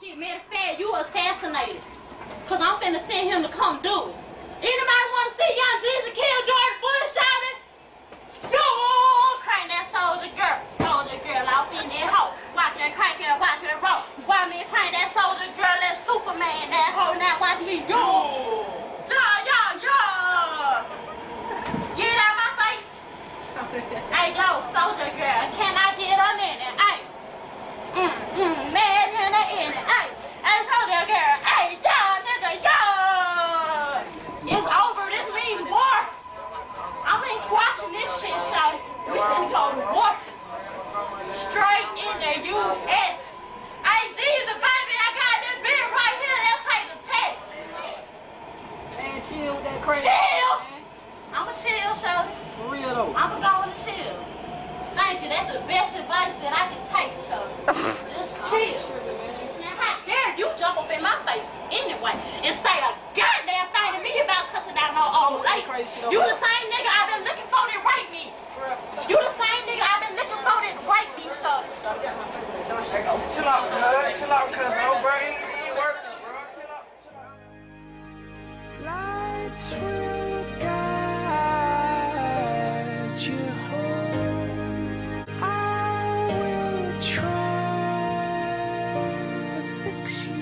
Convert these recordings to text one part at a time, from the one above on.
Shit, matter of fact, you assassinated. Cause I'm finna send him to come do it. Anybody wanna see young Jesus kill George Bush, shouted? Yo, crank that soldier girl off in that hoe. Watch that crank here, watch that roll. Why me crank that soldier girl, that Superman, that hoe, now watch me, yo. Get out my face. Hey, yo, soldier girl, can I get a minute? Hey. Man in the inning, hey, soldier girl, hey, yo, nigga, yo! It's over, this means war. I ain't squashing this shit, shawty. We finna go to war. Straight in the U.S. Hey, Jesus, baby, I got this bitch right here, let's take the test. Man, chill with that crazy. Chill! I'ma chill, shawty. For real though. I'ma go and chill. Thank you, that's the best advice that I can take, shawty. Just chill. Now, how dare you jump up in my face anyway and say a goddamn thing to me about cussing out no old lady? You the same nigga I've been looking for to rape me. You the same nigga I've been looking for to rape me, shawty. Chill out, cuz. No brain ain't working, bro. Chill out. Lights will guide you home. I will try to fix you.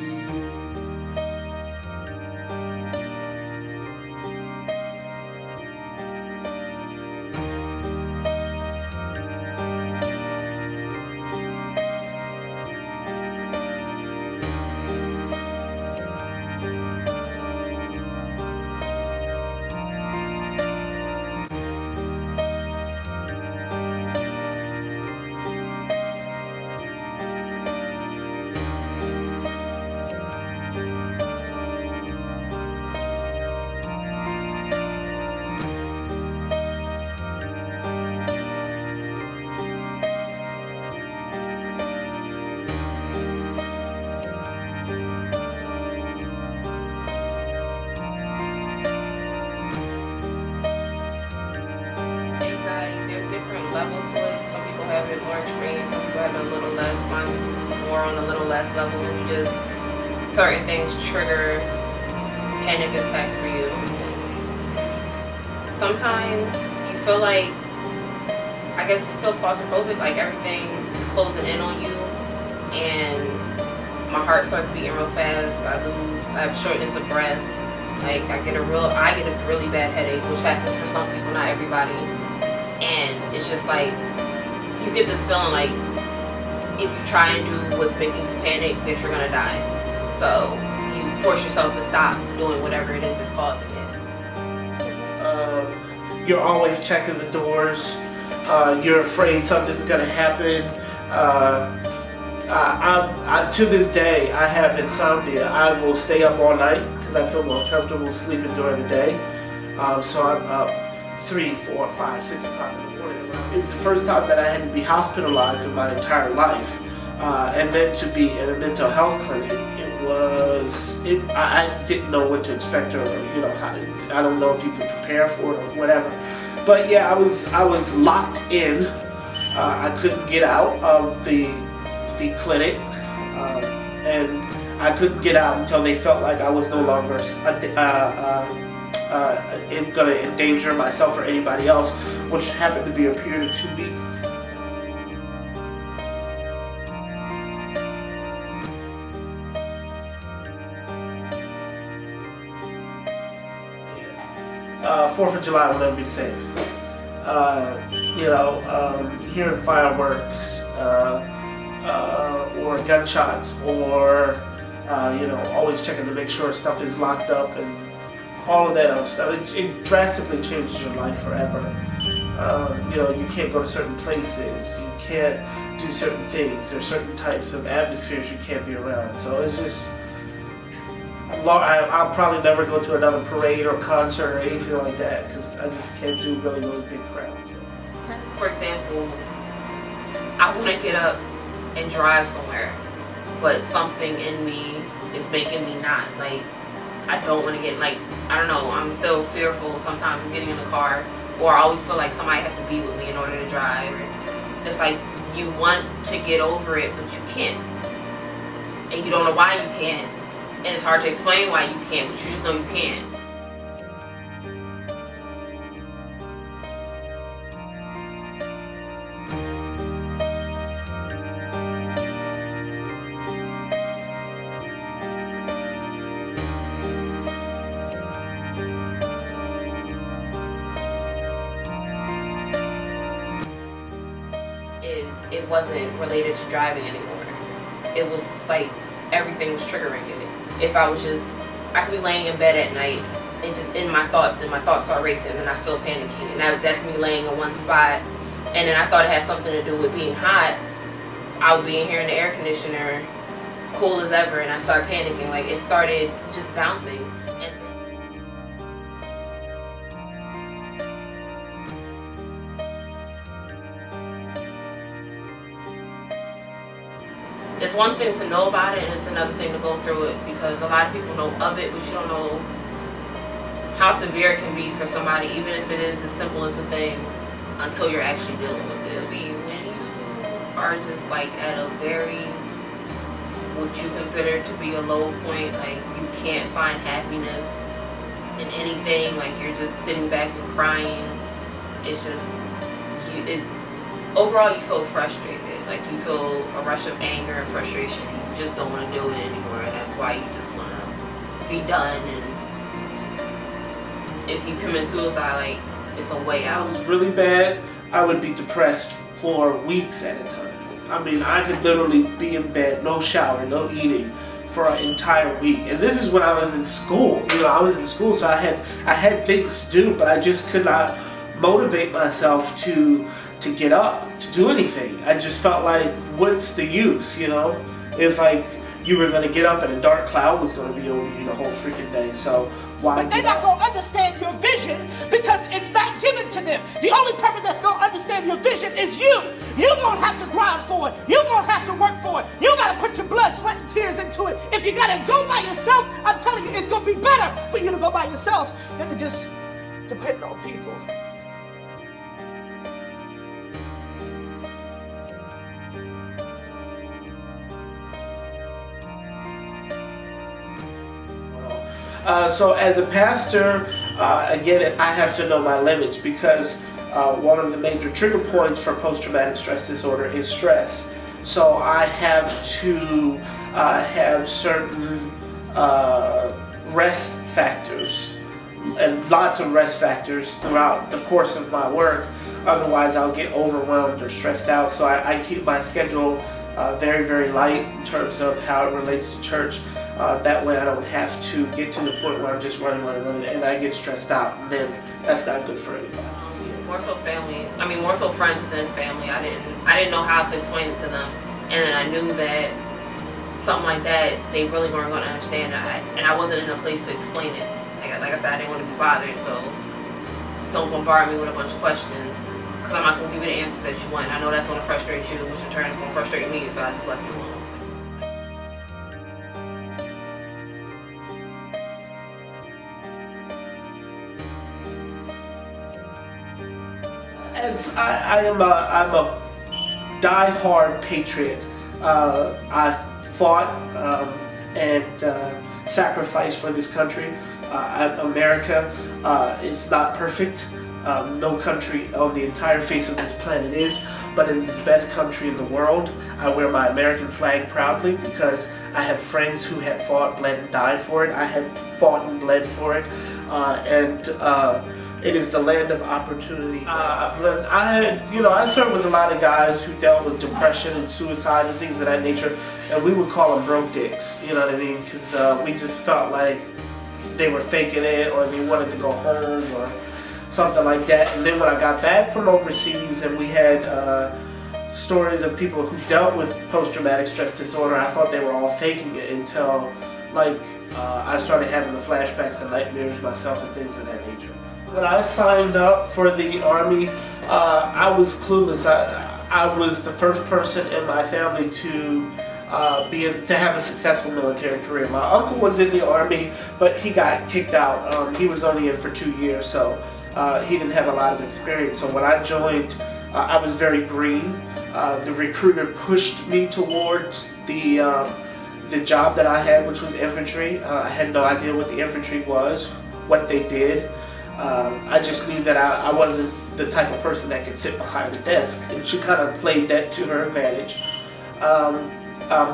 Levels to it. Some people have it more extreme, some people have it a little less. Mine's more on a little less level. You just, certain things trigger panic attacks for you. Sometimes you feel like, I guess you feel claustrophobic, like everything is closing in on you, and my heart starts beating real fast. I have shortness of breath. Like I get a really bad headache, which happens for some people, not everybody. And it's just like, you get this feeling like if you try and do what's making you panic, that you're gonna die. So you force yourself to stop doing whatever it is that's causing it. You're always checking the doors. You're afraid something's gonna happen. To this day, I have insomnia. I will stay up all night because I feel more comfortable sleeping during the day. So I'm up 3, 4, 5, 6 o'clock in the morning. It was the first time that I had to be hospitalized in my entire life, and then to be in a mental health clinic. I didn't know what to expect, or I don't know if you could prepare for it or whatever. But yeah, I was locked in. I couldn't get out of the clinic, and I couldn't get out until they felt like I was no longer going to endanger myself or anybody else, which happened to be a period of 2 weeks. Yeah. 4th of July will never be the same. Hearing fireworks, or gunshots, or always checking to make sure stuff is locked up, and all of that other stuff. It drastically changes your life forever. You can't go to certain places, you can't do certain things, there's certain types of atmospheres you can't be around. So it's just, I'll probably never go to another parade or concert or anything like that, because I just can't do really, really big crowds. For example, I want to get up and drive somewhere, but something in me is making me not. Like, I don't want to get, like, I don't know, I'm still fearful sometimes of getting in the car, or I always feel like somebody has to be with me in order to drive. It's like you want to get over it, but you can't. and you don't know why you can't, and it's hard to explain why you can't, but you just know you can't. It wasn't related to driving anymore. It was like everything was triggering it. If I could be laying in bed at night and just in my thoughts, and my thoughts start racing, and I feel panicky, and that's me laying in one spot. And then I thought it had something to do with being hot. I would be in here in the air conditioner, cool as ever, and I started panicking. Like, it started just bouncing. It's one thing to know about it, and it's another thing to go through it, because a lot of people know of it, but you don't know how severe it can be for somebody, even if it is as simple as the things, until you're actually dealing with it. When you are just like at a very, what you consider to be a low point, like you can't find happiness in anything, like you're just sitting back and crying. It's just, overall you feel frustrated. Like, you feel a rush of anger and frustration. You just don't want to do it anymore, and that's why you just want to be done. And if you commit suicide, like, it's a way out. It was really bad. I would be depressed for weeks at a time. I mean, I could literally be in bed, no shower, no eating, for an entire week. And this is when I was in school. You know, I was in school, so I had things to do, but I just could not motivate myself to get up, to do anything. I just felt like, what's the use, you know? If like you were gonna get up and a dark cloud was gonna be over you the whole freaking day, so why? But they're not gonna understand your vision because it's not given to them. The only person that's gonna understand your vision is you. You're gonna have to grind for it. You're gonna have to work for it. You gotta put your blood, sweat, and tears into it. If you gotta go by yourself, I'm telling you, it's gonna be better for you to go by yourself than to just depend on people. So as a pastor, again, I have to know my limits, because one of the major trigger points for post-traumatic stress disorder is stress. So I have to have certain rest factors, and lots of rest factors throughout the course of my work. Otherwise, I'll get overwhelmed or stressed out. So I keep my schedule very, very light in terms of how it relates to church. That way I don't have to get to the point where I'm just running, and I get stressed out, and then that's not good for anybody. More so family, I mean more so friends than family. I didn't know how to explain it to them, and then I knew that something like that, they really weren't going to understand that, and I wasn't in a place to explain it. Like I said, I didn't want to be bothered, so don't bombard me with a bunch of questions, because I'm not going to give you the answer that you want. I know that's going to frustrate you, which in turn is going to frustrate me, so I just left it alone. As I'm a die-hard patriot. I've fought and sacrificed for this country. America is not perfect. No country on the entire face of this planet is, but it is the best country in the world. I wear my American flag proudly because I have friends who have fought, bled, and died for it. I have fought and bled for it, it is the land of opportunity. I served with a lot of guys who dealt with depression and suicide and things of that nature, and we would call them broke dicks, you know what I mean? Because we just felt like they were faking it, or they wanted to go home, or something like that. And then when I got back from overseas and we had stories of people who dealt with post-traumatic stress disorder, I thought they were all faking it until I started having the flashbacks and nightmares myself and things of that nature. When I signed up for the Army, I was clueless. I was the first person in my family to have a successful military career. My uncle was in the Army, but he got kicked out. He was only in for 2 years, so he didn't have a lot of experience. So when I joined, I was very green. The recruiter pushed me towards the the job that I had, which was infantry. I had no idea what the infantry was, what they did. I just knew that I wasn't the type of person that could sit behind a desk, and she kind of played that to her advantage.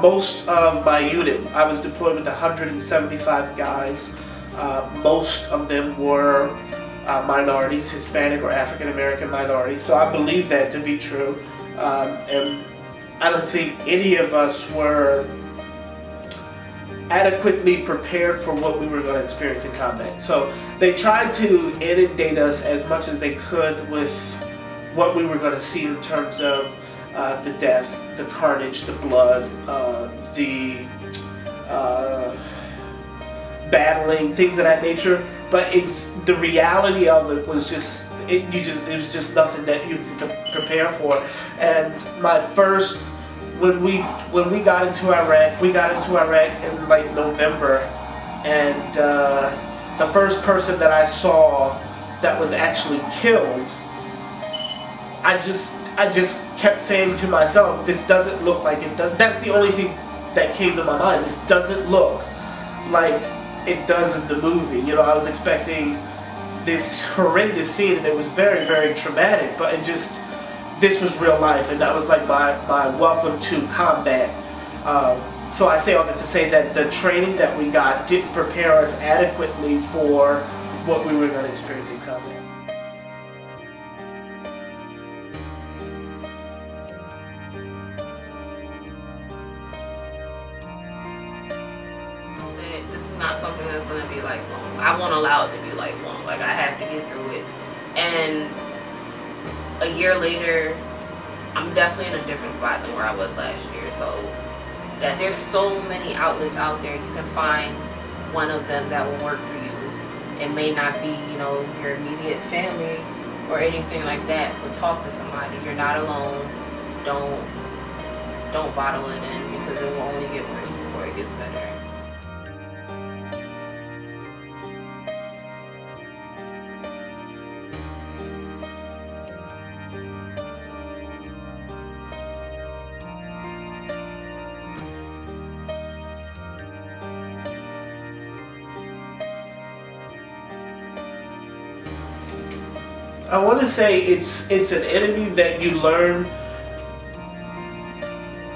Most of my unit, I was deployed with 175 guys. Most of them were minorities, Hispanic or African American minorities, so I believe that to be true. And I don't think any of us were adequately prepared for what we were going to experience in combat. So they tried to inundate us as much as they could with what we were going to see in terms of the death, the carnage, the blood, the battling, things of that nature. But the reality of it was just it was just nothing that you could prepare for. And my first, when we got into Iraq, we got into Iraq in like November, and the first person that I saw that was actually killed, I just kept saying to myself, this doesn't look like it does. That's the only thing that came to my mind. This doesn't look like it does in the movie. You know, I was expecting this horrendous scene, and it was very, very traumatic, but this was real life, and that was like my welcome to combat. So I say all that to say that the training that we got didn't prepare us adequately for what we were going to experience in combat. This is not something that's going to be lifelong. I won't allow it to be lifelong. Like, I have to get through it. And a year later, I'm definitely in a different spot than where I was last year. So that there's so many outlets out there. You can find one of them that will work for you. It may not be, you know, your immediate family or anything like that, but talk to somebody. You're not alone. Don't bottle it in, because it will only get worse before it gets better. I want to say it's an enemy that you learn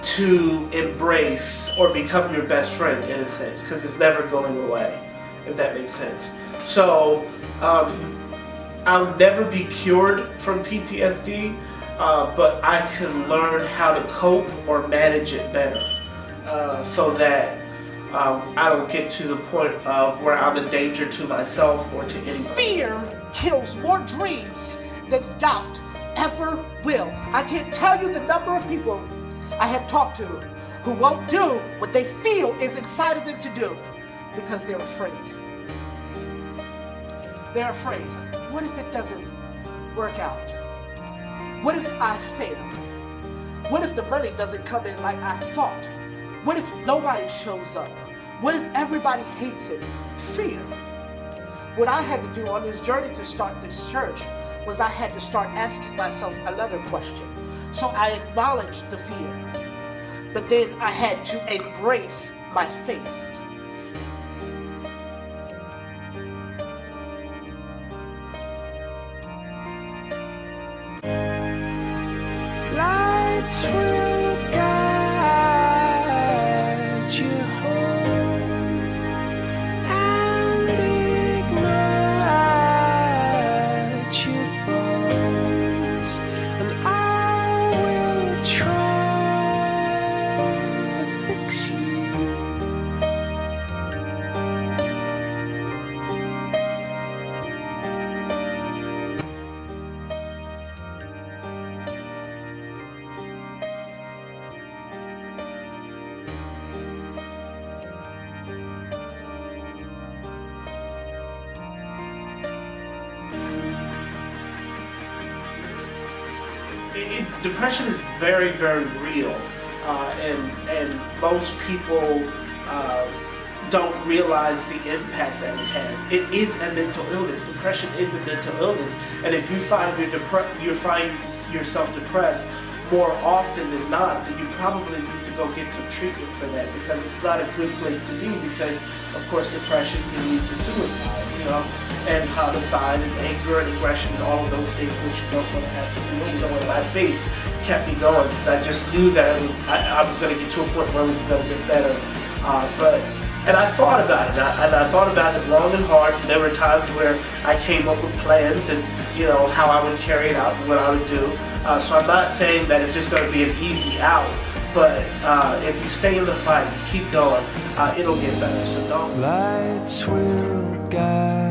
to embrace or become your best friend, in a sense, because it's never going away, if that makes sense. So I'll never be cured from PTSD, but I can learn how to cope or manage it better, so that I don't get to the point of where I'm a danger to myself or to anybody. Fear kills more dreams than doubt ever will. I can't tell you the number of people I have talked to who won't do what they feel is inside of them to do because they're afraid. They're afraid. What if it doesn't work out? What if I fail? What if the money doesn't come in like I thought? What if nobody shows up? What if everybody hates it? Fear. What I had to do on this journey to start this church was I had to start asking myself another question. So I acknowledged the fear, but then I had to embrace my faith. Lights will guide you home and ignite your bones, and I will try to fix you. Depression is very, very real, and most people don't realize the impact that it has. It is a mental illness. Depression is a mental illness, and if you find yourself depressed, more often than not, then you probably need to go get some treatment for that, because it's not a good place to be, because of course depression can lead to suicide, you know, and homicide and anger and aggression and all of those things which you don't want to have to do. You know, and my faith kept me going, because I just knew that I was going to get to a point where it was going to get better. And I thought about it, and I thought about it long and hard. And there were times where I came up with plans and, you know, how I would carry it out and what I would do. So I'm not saying that it's just going to be an easy out, but if you stay in the fight, keep going, it'll get better, so don't. Lights will guide